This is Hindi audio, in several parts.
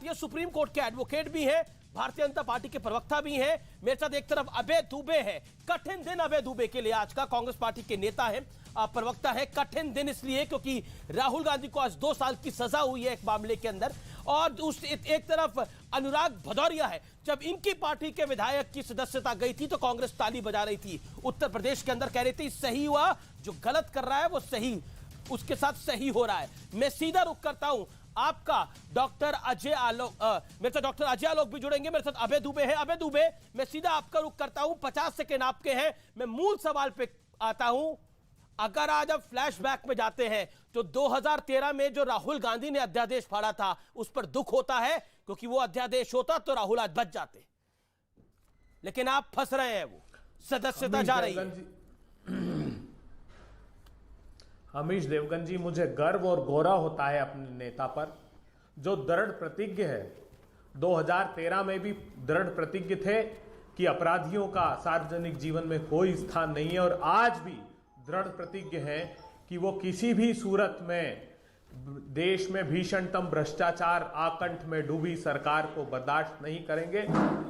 भाटिया सुप्रीम कोर्ट के एडवोकेट भी हैं, भारतीय जनता पार्टी के प्रवक्ता भी हैं। मेरे साथ एक तरफ अभय दुबे है। कठिन दिन अभय दुबे के लिए आज का। कांग्रेस पार्टी के नेता है, प्रवक्ता है। कठिन दिन इसलिए क्योंकि राहुल गांधी को आज 2 साल की सजा हुई है एक मामले के अंदर, और उस एक तरफ अनुराग भदौरिया है। जब इनकी पार्टी के विधायक की सदस्यता गई थी तो कांग्रेस ताली बजा रही थी। उत्तर प्रदेश के अंदर कह रही थी सही हुआ, जो गलत कर रहा है वो सही, उसके साथ सही हो रहा है। मैं सीधा रुख करता हूं आपका डॉक्टर अजय आलोक, मेरे साथ डॉक्टर अजय आलोक भी जुड़ेंगे, मेरे साथ अभय दुबे है। अभय दुबे, मैं सीधा आपका रुख करता हूं, 50 सेकेंड आपके हैं। मैं मूल सवाल पे आता हूं। अगर आज आप फ्लैशबैक में जाते हैं तो 2013 में जो राहुल गांधी ने अध्यादेश फाड़ा था उस पर दुख होता है, क्योंकि वो अध्यादेश होता तो राहुल आज बच जाते, लेकिन आप फंस रहे हैं, वो सदस्यता जा रही है। अमीश देवगन जी, मुझे गर्व और गौरव होता है अपने नेता पर, जो दृढ़ प्रतिज्ञ है। 2013 में भी दृढ़ प्रतिज्ञ थे कि अपराधियों का सार्वजनिक जीवन में कोई स्थान नहीं है, और आज भी दृढ़ प्रतिज्ञ है कि वो किसी भी सूरत में देश में भीषणतम भ्रष्टाचार आकंठ में डूबी सरकार को बर्दाश्त नहीं करेंगे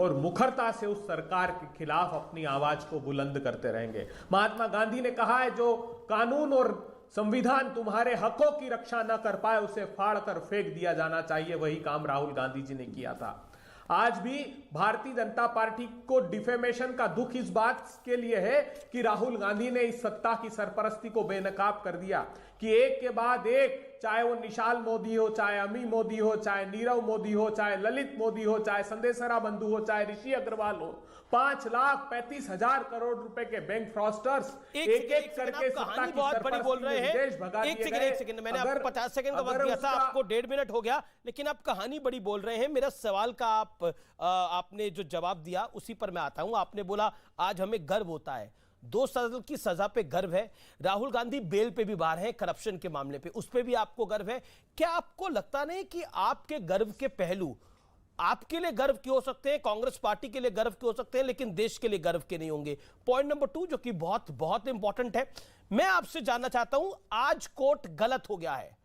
और मुखरता से उस सरकार के खिलाफ अपनी आवाज को बुलंद करते रहेंगे। महात्मा गांधी ने कहा है, जो कानून और संविधान तुम्हारे हकों की रक्षा न कर पाए उसे फाड़ कर फेंक दिया जाना चाहिए। वही काम राहुल गांधी जी ने किया था। आज भी भारतीय जनता पार्टी को डिफेमेशन का दुख इस बात के लिए है कि राहुल गांधी ने इस सत्ता की सरपरस्ती को बेनकाब कर दिया कि एक के बाद एक, चाहे वो निशाल मोदी हो, चाहे अमी मोदी हो, चाहे नीरव मोदी हो, चाहे ललित मोदी हो, चाहे संदेशरा बंधु हो, चाहे ऋषि अग्रवाल हो, 5,35,000 करोड़ रुपए के बैंक फ्रॉस्टर्स एक एक करके सत्ता की बहुत बड़ी बोल रहे हैं। विदेश भगा दिए गए। एक सेकंड, मैंने आपको 50 सेकंड का वक्त दिया था, आपको 1.5 मिनट हो गया, लेकिन आप कहानी बड़ी बोल रहे हैं। मेरा सवाल का आपने जो जवाब दिया उसी पर मैं आता हूं। आपने बोला आज हमें गर्व होता है, 2 साल की सजा पे गर्व है। राहुल गांधी बेल पे भी बाहर है करप्शन के मामले पे, उस पे भी आपको गर्व है। क्या आपको लगता नहीं कि आपके गर्व के पहलू आपके लिए गर्व के हो सकते हैं, कांग्रेस पार्टी के लिए गर्व के हो सकते हैं, लेकिन देश के लिए गर्व के नहीं होंगे? पॉइंट नंबर 2 जो कि बहुत बहुत इंपॉर्टेंट है, मैं आपसे जानना चाहता हूं, आज कोर्ट गलत हो गया है।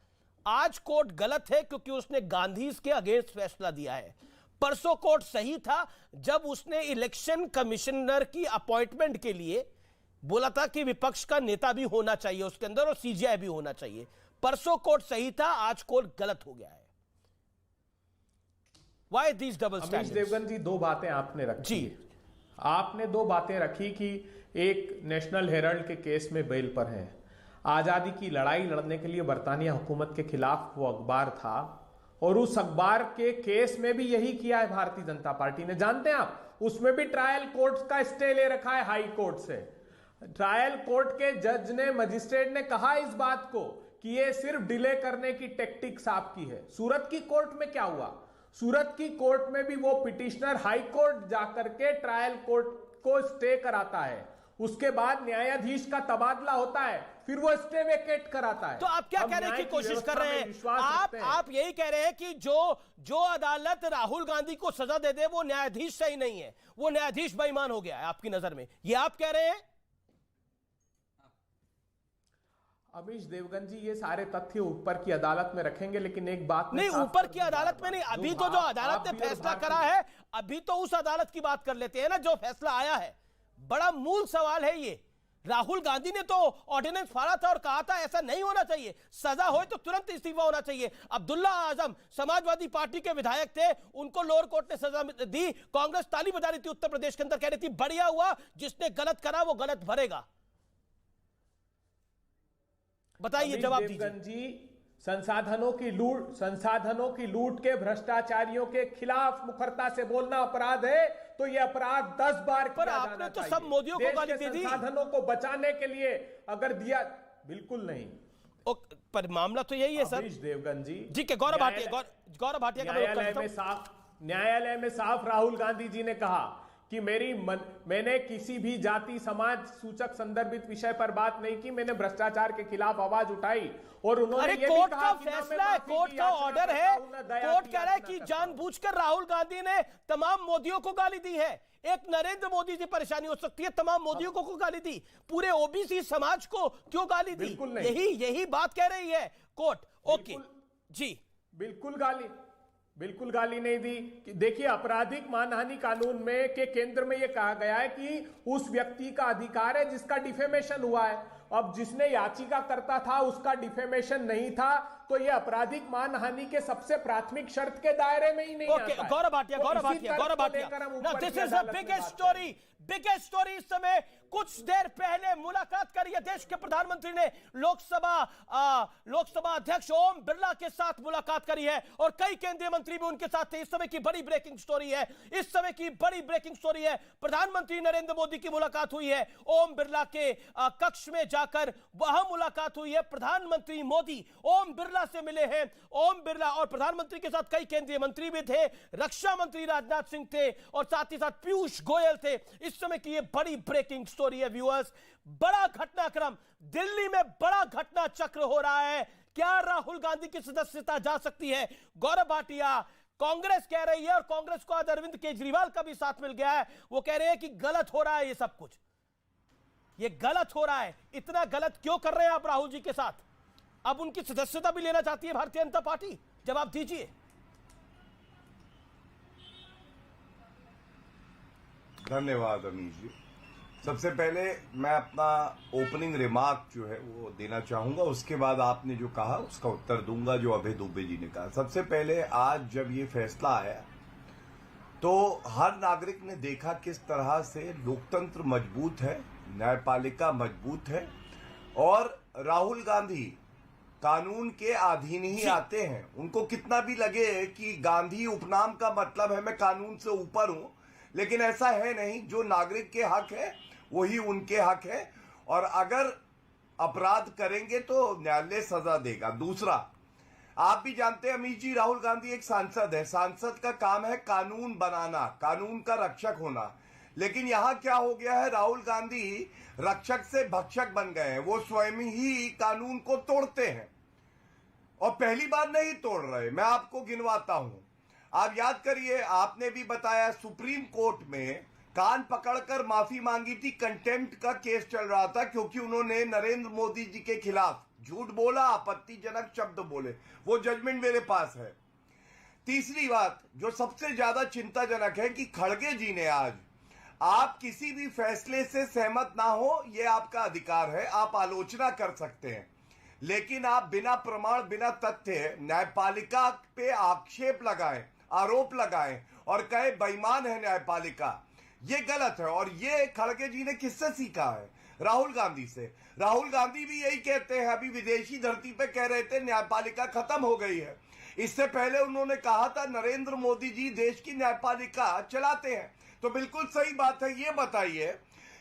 आज कोर्ट गलत है क्योंकि उसने गांधी के अगेंस्ट फैसला दिया है। परसों कोर्ट सही था जब उसने इलेक्शन कमिश्नर की अपॉइंटमेंट के लिए बोला था कि विपक्ष का नेता भी होना चाहिए उसके अंदर और सीजीआई भी होना चाहिए। परसों कोर्ट सही था, आज कोर्ट गलत हो गया है। Why these double standards? Amish Devgan जी, 2 बातें आपने रखी। आपने 2 बातें रखी कि एक नेशनल हेराल्ड के केस में बेल पर है। आजादी की लड़ाई लड़ने के लिए बरतानिया हुकूमत के खिलाफ वो अखबार था, और उस अखबार के केस में भी यही किया है भारतीय जनता पार्टी ने। जानते हैं आप, उसमें भी ट्रायल कोर्ट का स्टे ले रखा है हाई कोर्ट से। ट्रायल कोर्ट के जज ने, मजिस्ट्रेट ने कहा इस बात को कि ये सिर्फ डिले करने की टेक्टिक्स आपकी है। सूरत की कोर्ट में क्या हुआ? सूरत की कोर्ट में भी वो पिटिशनर हाई कोर्ट जाकर के ट्रायल कोर्ट को स्टे कराता है, उसके बाद न्यायाधीश का तबादला होता है, फिर वो स्टे वेकेट कराता है। तो आप क्या कहने की कोशिश कर रहे हैं? आप यही कह रहे हैं कि जो अदालत राहुल गांधी को सजा दे दे वो न्यायाधीश सही नहीं है, वो न्यायाधीश बेईमान हो गया है आपकी नजर में, ये आप कह रहे हैं? अमीश देवगन जी, ये सारे तथ्य ऊपर की अदालत में रखेंगे, लेकिन एक बात नहीं, ऊपर की अदालत में नहीं, अभी तो जो अदालत ने फैसला करा है, अभी तो उस अदालत की बात कर लेते हैं ना जो फैसला आया है। बड़ा मूल सवाल है ये। राहुल गांधी ने तो ऑर्डिनेंस फाड़ा था और कहा था ऐसा नहीं होना चाहिए, सजा हो तो तुरंत इस्तीफा होना चाहिए। अब्दुल्ला आजम समाजवादी पार्टी के विधायक थे, उनको लोअर कोर्ट ने सजा दी, कांग्रेस ताली बजा रही थी उत्तर प्रदेश के अंदर, कह रही थी बढ़िया हुआ, जिसने गलत करा वो गलत भरेगा। बताइए, जवाब दीजिए जी। संसाधनों की लूट के भ्रष्टाचारियों के खिलाफ मुखरता से बोलना अपराध है, तो यह अपराध 10 बार पर आपने तो सब मोदियों को गाली दे दी। संसाधनों को बचाने के लिए अगर दिया, बिल्कुल नहीं। पर मामला तो यही है सर। अमीश देवगन जी, ठीक है, गौरव भाटिया न्यायालय में साफ राहुल गांधी जी ने कहा कि मैंने किसी भी जाति समाज सूचक संदर्भित विषय पर बात नहीं की, मैंने भ्रष्टाचार के खिलाफ आवाज उठाई। और उन्होंने ये कोर्ट भी कहा का फैसला है, कोर्ट का ऑर्डर है, कोर्ट कह रहा है कि जानबूझकर राहुल गांधी ने तमाम मोदियों को गाली दी है। एक नरेंद्र मोदी से परेशानी हो सकती है, तमाम मोदियों को गाली दी, पूरे ओबीसी समाज को क्यों गाली दी? यही बात कह रही है कोर्ट। ओके जी, बिल्कुल गाली बिल्कुल गाली नहीं दी। देखिए, आपराधिक मानहानि कानून में के केंद्र में यह कहा गया है कि उस व्यक्ति का अधिकार है जिसका डिफेमेशन हुआ है। अब जिसने याचिका करता था उसका डिफेमेशन नहीं था, तो यह आपराधिक मानहानि के सबसे प्राथमिक शर्त के दायरे में ही नहीं आता है। गौरव भाटिया, तो गौरव इसी भाटिया, तर्क गौरव को भाटिया, लेकर हम Now ऊपर this की is the अदालत में biggest बात story, biggest story। इस समय कुछ देर पहले मुलाकात करी है देश के प्रधानमंत्री ने, लोकसभा अध्यक्ष ओम बिरला के साथ मुलाकात करी है और कई केंद्रीय मंत्री भी उनके साथ थे। इस समय की बड़ी ब्रेकिंग स्टोरी है, इस समय की बड़ी ब्रेकिंग स्टोरी है। प्रधानमंत्री नरेंद्र मोदी की मुलाकात हुई है ओम बिरला के कक्ष में जाकर, वहां मुलाकात हुई है। प्रधानमंत्री मोदी ओम बिरला से मिले हैं। ओम बिरला और प्रधानमंत्री के साथ कई केंद्रीय मंत्री भी थे, रक्षा मंत्री राजनाथ सिंह थे और साथ ही साथ पीयूष गोयल थे। इस समय की यह बड़ी ब्रेकिंग स्टोरी है व्यूअर्स, बड़ा घटनाक्रम, दिल्ली में बड़ा घटना चक्र हो रहा है। क्या राहुल गांधी की सदस्यता जा सकती है? गौरव भाटिया, कांग्रेस कह रही है और कांग्रेस को आज अरविंद केजरीवाल का भी साथ मिल गया है, वो कह रहे हैं कि गलत हो रहा है, ये सब कुछ ये गलत हो रहा है। इतना गलत क्यों कर रहे हैं आप राहुल जी के साथ? अब उनकी सदस्यता भी लेना चाहती है भारतीय जनता पार्टी, जवाब दीजिए। धन्यवाद अमीश जी। सबसे पहले मैं अपना ओपनिंग रिमार्क जो है वो देना चाहूंगा, उसके बाद आपने जो कहा उसका उत्तर दूंगा जो अभय दुबे जी ने कहा। सबसे पहले आज जब ये फैसला आया तो हर नागरिक ने देखा किस तरह से लोकतंत्र मजबूत है, न्यायपालिका मजबूत है और राहुल गांधी कानून के अधीन ही आते हैं। उनको कितना भी लगे कि गांधी उपनाम का मतलब है मैं कानून से ऊपर हूं, लेकिन ऐसा है नहीं। जो नागरिक के हक है वही उनके हक है और अगर अपराध करेंगे तो न्यायालय सजा देगा। दूसरा, आप भी जानते हैं अमीश जी, राहुल गांधी एक सांसद है। सांसद का काम है कानून बनाना, कानून का रक्षक होना। लेकिन यहां क्या हो गया है, राहुल गांधी रक्षक से भक्षक बन गए हैं। वो स्वयं ही कानून को तोड़ते हैं और पहली बार नहीं तोड़ रहे। मैं आपको गिनवाता हूं, आप याद करिए, आपने भी बताया सुप्रीम कोर्ट में कान पकड़कर माफी मांगी थी। कंटेम्प्ट का केस चल रहा था क्योंकि उन्होंने नरेंद्र मोदी जी के खिलाफ झूठ बोला, आपत्तिजनक शब्द बोले। वो जजमेंट मेरे पास है। तीसरी बात जो सबसे ज्यादा चिंताजनक है कि खड़गे जी ने आज, आप किसी भी फैसले से सहमत ना हो ये आपका अधिकार है, आप आलोचना कर सकते हैं, लेकिन आप बिना प्रमाण बिना तथ्य न्यायपालिका पे आक्षेप लगाएं, आरोप लगाएं और कहे बेईमान है न्यायपालिका, ये गलत है। और ये खड़गे जी ने किससे सीखा है? राहुल गांधी से। राहुल गांधी भी यही कहते हैं, अभी विदेशी धरती पे कह रहे थे न्यायपालिका खत्म हो गई है। इससे पहले उन्होंने कहा था नरेंद्र मोदी जी देश की न्यायपालिका चलाते हैं। तो बिल्कुल सही बात है। ये बताइए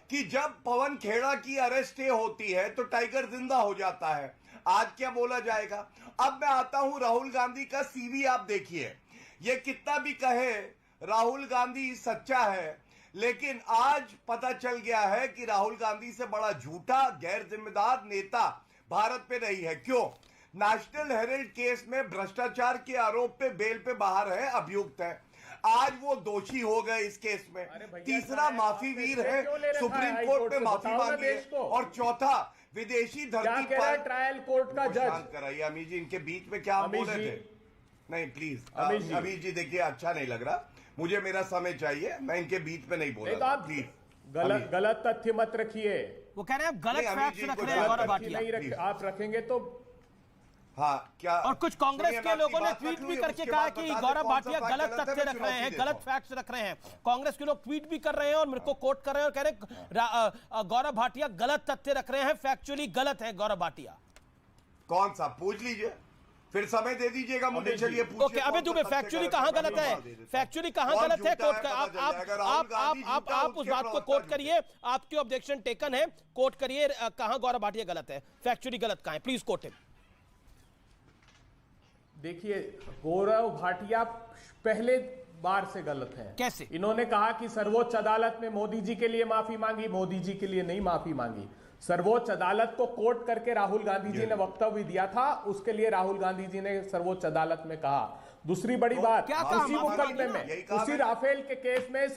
कि जब पवन खेड़ा की अरेस्ट होती है तो टाइगर जिंदा हो जाता है, आज क्या बोला जाएगा? अब मैं आता हूं राहुल गांधी का सीवी, आप देखिए, ये कितना भी कहे राहुल गांधी सच्चा है, लेकिन आज पता चल गया है कि राहुल गांधी से बड़ा झूठा गैर जिम्मेदार नेता भारत पे नहीं है। क्यों? नेशनल हेराल्ड केस में भ्रष्टाचार के आरोप पे बेल पे बाहर है, अभियुक्त है। आज वो दोषी हो गए इस केस में। तीसरा माफी वीर है, सुप्रीम कोर्ट में माफी मांगी है। और चौथा, विदेशी धरती पर ट्रायल कोर्ट का जज। कराइए अमीश जी, इनके बीच में क्या आप बोले थे? नहीं प्लीज अमीश जी, देखिए अच्छा नहीं लग रहा मुझे, मेरा समय चाहिए, मैं इनके बीच में नहीं बोल रहा। प्लीज गलत तथ्य मत रखिए। वो कह रहे हैं गलत फैक्ट्स रख रहे हैं गौरव भाटिया। आप रखेंगे तो हाँ क्या? और कुछ कांग्रेस के लोगों ने ट्वीट भी करके कहा कि गौरव भाटिया गलत तथ्य रख रहे हैं, गलत फैक्ट्स रख रहे हैं। कांग्रेस के लोग ट्वीट भी कर रहे हैं और मेरे को कोट कर रहे हैं और कह रहे हैं गौरव भाटिया गलत तथ्य रख रहे हैं, फैक्चुअली गलत है गौरव भाटिया। कौन सा? पूछ लीजिए, फिर समय दे दीजिएगा मुझे। चलिए पूछिए। ओके, अबे दुबे, फैक्चुअली कहां गलत है? फैक्चुअली कहां गलत है? कोर्ट का आप उस बात को कोट करिए, आपकी ऑब्जेक्शन टेकन है, कोट करिए कहां गौरव भाटिया गलत है, फैक्चुअली गलत कहां है, प्लीज कोट हिम। देखिए, गौरव भाटिया पहले बार से गलत है। कैसे? इन्होंने कहा कि सर्वोच्च अदालत में मोदी जी के लिए माफी मांगी, मोदी जी के लिए नहीं माफी मांगी। सर्वोच्च अदालत को कोर्ट करके राहुल गांधी जी ने वक्तव्य दिया था, उसके लिए राहुल गांधी जी ने सर्वोच्च अदालत में कहा। दूसरी बड़ी बात, उसी मुकदमे में, उसी राफेल के केस में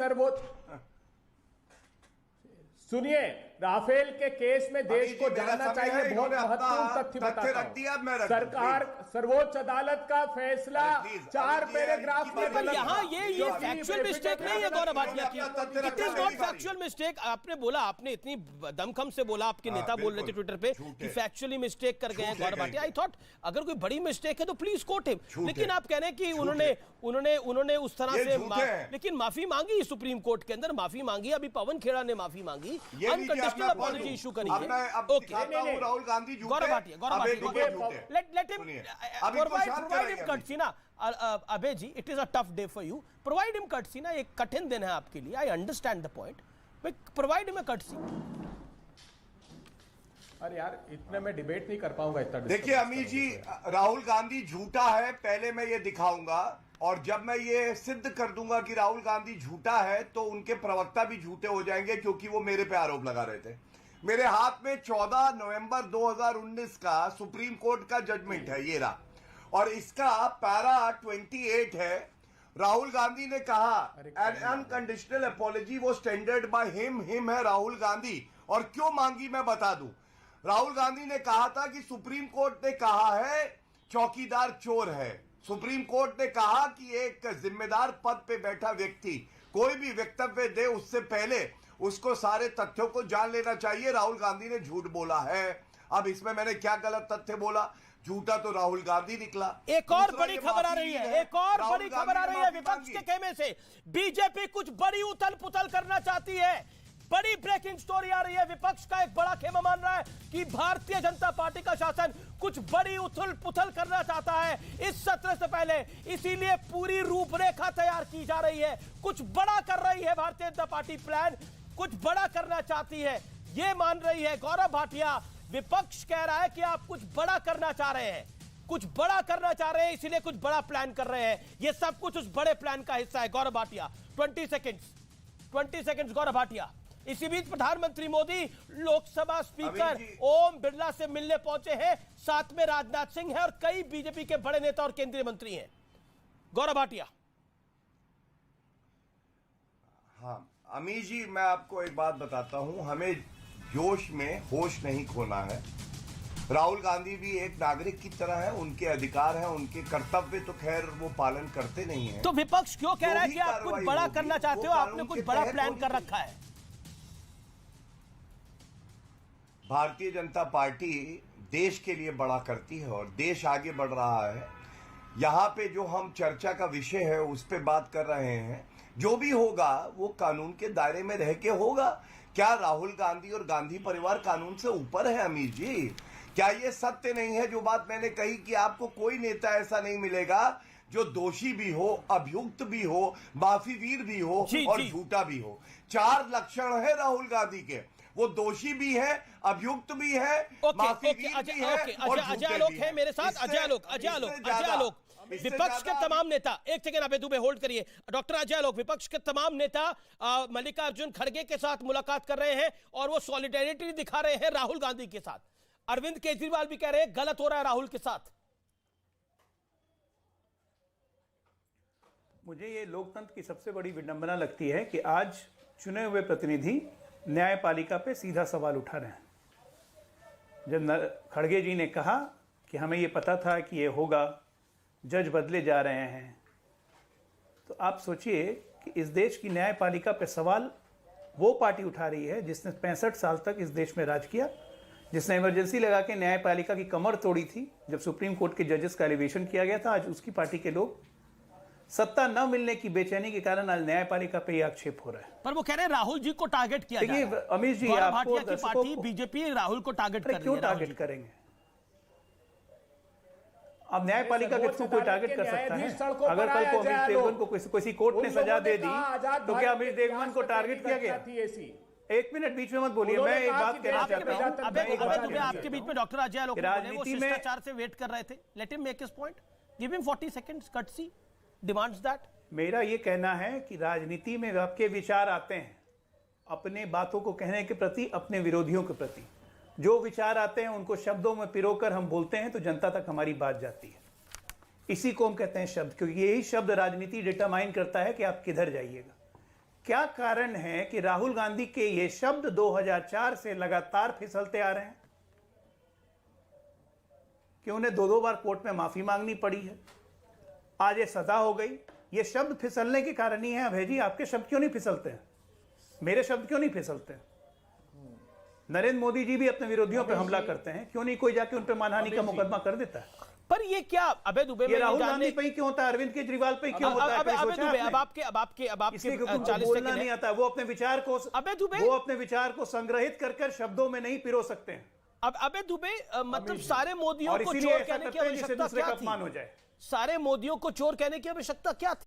सुनिए, राफेल के केस में देश को मेरा जानना समय है, चाहिए। बहुत इन्होंने अपना महत्वपूर्ण तथ्य तथ्य बताता रख दिया, मैं हूं। रख दूं, सरकार सर्वोच्च अदालत का फैसला अरे प्लीज, 4 अभी ये पैराग्राफ इनकी में बात पर गलत यहाँ था। ये क्योंकि फैक्चुअल मिस्टेक नहीं है गौरव भाटिया की। अपना तथ्य इट इज रखना नॉट नहीं फैक्चुअल मिस्टेक। आपने बोला, आपने इतनी दमखम से बोला, आपके नेता बोल रहे थे ट्विटर पे कि फैक्चुअली मिस्टेक कर गए हैं गौरव भाटिया। आई थॉट अगर कोई बड़ी मिस्टेक है तो प्लीज कोट हिम, लेकिन आप कह रहे हैं कि उन्होंने उस तरह से लेकिन माफी मांगी सुप्रीम कोर्ट के अंदर, माफी मांगी। अभी पवन खेड़ा ने माफी मांगी, अनकंडीशनल अपॉलजी इशू करी है। ओके, राहुल गांधी झूठे, Gaurav Bhatia, let him provide him courtesy ना। अबे जी, it is a tough day for you, provide him courtesy ना। एक कठिन दिन है आपके लिए, I understand the point, but provide him a courtesy। अरे यार, इतने में डिबेट नहीं कर पाऊंगा इतना। देखिए अमीर जी, राहुल गांधी झूठा है, पहले मैं ये दिखाऊंगा, और जब मैं ये सिद्ध कर दूंगा कि राहुल गांधी झूठा है तो उनके प्रवक्ता भी झूठे हो जाएंगे, क्योंकि वो मेरे पे आरोप लगा रहे थे। मेरे हाथ में 14 नवंबर 2019 का सुप्रीम कोर्ट का जजमेंट है, ये रहा, और इसका पैरा 28 है। राहुल गांधी ने कहा एन अनकंडीशनल अपॉलजी वो स्टैंडर्ड बाय हिम है राहुल गांधी। और क्यों मांगी मैं बता दूं। राहुल गांधी ने कहा था कि सुप्रीम कोर्ट ने कहा है चौकीदार चोर है। सुप्रीम कोर्ट ने कहा कि एक जिम्मेदार पद पे बैठा व्यक्ति कोई भी वक्तव्य दे उससे पहले उसको सारे तथ्यों को जान लेना चाहिए। राहुल गांधी ने झूठ बोला है। अब इसमें मैंने क्या गलत तथ्य बोला? झूठा तो राहुल गांधी निकला। एक और बड़ी खबर आ रही है, एक और बड़ी खबर आ रही है विपक्ष के खेमे से। बीजेपी कुछ बड़ी उथल पुथल करना चाहती है। बड़ी ब्रेकिंग स्टोरी आ रही है। विपक्ष का एक बड़ा खेमा मान रहा है कि भारतीय जनता पार्टी का शासन कुछ बड़ी उथल पुथल करना चाहता है इस सत्र से पहले, इसीलिए पूरी रूपरेखा तैयार की जा रही है। कुछ बड़ा कर रही है भारतीय जनता पार्टी, प्लान कुछ बड़ा करना चाहती है, यह मान रही है गौरव भाटिया। विपक्ष कह रहा है कि आप कुछ बड़ा करना चाह रहे हैं, कुछ बड़ा करना चाह रहे हैं, इसीलिए कुछ बड़ा प्लान कर रहे हैं। यह सब कुछ उस बड़े प्लान का हिस्सा है। गौरव भाटिया 20 सेकेंड्स गौरव भाटिया। इसी बीच प्रधानमंत्री मोदी लोकसभा स्पीकर ओम बिरला से मिलने पहुंचे हैं, साथ में राजनाथ सिंह है और कई बीजेपी के बड़े नेता और केंद्रीय मंत्री हैं। गौरव भाटिया। हाँ अमीर जी, मैं आपको एक बात बताता हूं, हमें जोश में होश नहीं खोना है। राहुल गांधी भी एक नागरिक की तरह है, उनके अधिकार है, उनके कर्तव्य तो खैर वो पालन करते नहीं है। तो विपक्ष क्यों कह रहा है कि आप कुछ बड़ा करना चाहते हो? आपने कुछ बड़ा प्लान कर रखा है। भारतीय जनता पार्टी देश के लिए बड़ा करती है और देश आगे बढ़ रहा है। यहाँ पे जो हम चर्चा का विषय है उस पे बात कर रहे हैं। जो भी होगा वो कानून के दायरे में रह के होगा। क्या राहुल गांधी और गांधी परिवार कानून से ऊपर है अमीर जी? क्या ये सत्य नहीं है जो बात मैंने कही कि आपको कोई नेता ऐसा नहीं मिलेगा जो दोषी भी हो, अभियुक्त भी हो, माफीवीर भी हो और झूठा भी हो? 4 लक्षण है राहुल गांधी के। वो दोषी भी है, अभियुक्त भी है, माफीवीर भी है और अजय आलोक है मेरे साथ। अजय आलोक विपक्ष के तमाम नेता, एक सेकंड अबे दुबे होल्ड करिए। डॉक्टर अजय आलोक, विपक्ष के तमाम नेता मल्लिकार्जुन खड़गे के साथ मुलाकात कर रहे हैं और वो सॉलिडेरिटी दिखा रहे हैं राहुल गांधी के साथ। अरविंद केजरीवाल भी कह रहे हैं गलत हो रहा है राहुल के साथ। मुझे ये लोकतंत्र की सबसे बड़ी विडंबना लगती है कि आज चुने हुए प्रतिनिधि न्यायपालिका पे सीधा सवाल उठा रहे हैं। जब खड़गे जी ने कहा कि हमें ये पता था कि ये होगा, जज बदले जा रहे हैं, तो आप सोचिए कि इस देश की न्यायपालिका पे सवाल वो पार्टी उठा रही है जिसने 65 साल तक इस देश में राज किया, जिसने इमरजेंसी लगा के न्यायपालिका की कमर तोड़ी थी जब सुप्रीम कोर्ट के जजेस का एलिवेशन किया गया था। आज उसकी पार्टी के लोग सत्ता न मिलने की बेचैनी के कारण आज न्यायपालिका पे आक्षेप हो रहा है। पर वो कह रहे हैं राहुल जी को टारगेट किया जा रहा है। अमित जी, आपको की पार्टी बीजेपी राहुल को टारगेट कर रही है। क्यों टारगेट करेंगे? अब न्यायपालिका के थ्रू कोई टारगेट कर सकता है? अगर कल को अमित देवगन को किसी कोर्ट ने सजा दे दी तो क्या अमित देवगन को टारगेट किया गया? एक मिनट बीच में मत बोलिए, मैं एक बात कहना चाहता हूं। आपके बीच में डॉक्टर अजय आलोक राजनीति में शिष्टाचार से वेट कर रहे थे। Let him make his point, give him 40 seconds courtesy, demands that. मेरा ये कहना है कि राजनीति में आपके विचार आते हैं अपने बातों को कहने के प्रति, अपने विरोधियों के प्रति। जो विचार आते हैं उनको शब्दों में पिरोकर हम बोलते हैं तो जनता तक हमारी बात जाती है। इसी को हम कहते हैं शब्द, क्योंकि यही शब्द राजनीति डिटरमाइन करता है कि आप किधर जाइएगा। क्या कारण है कि राहुल गांधी के ये शब्द 2004 से लगातार फिसलते आ रहे हैं, कि उन्हें 2-2 बार कोर्ट में माफी मांगनी पड़ी है, आज ये सजा हो गई। ये शब्द फिसलने के कारण ही है। अभय जी, आपके शब्द क्यों नहीं फिसलते हैं? मेरे शब्द क्यों नहीं फिसलते हैं? नरेंद्र मोदी जी भी अपने विरोधियों पर हमला करते हैं, क्यों नहीं कोई जाके उन पर मानहानि का मुकदमा कर देता है? पर ये क्या अभय दुबे ये राहुल गांधी पे ही क्यों होता है, अरविंद केजरीवाल पे क्यों होता है? अभय दुबे, अब आपके 40 बोलना सेकंड नहीं आता, वो अपने विचार को अभय दुबे, वो अपने विचार को संग्रहित कर शब्दों में नहीं पिरो सकते हैं। अब अभय दुबे, मतलब सारे मोदियों और को इसीलिए चोर ऐसा कहने की करते हैं जिससे आवश्यकता दूसरे क्या का अपमान हो थी? जाए। सारे मोदियों को चोर कहने की आवश्यकता क्या थी?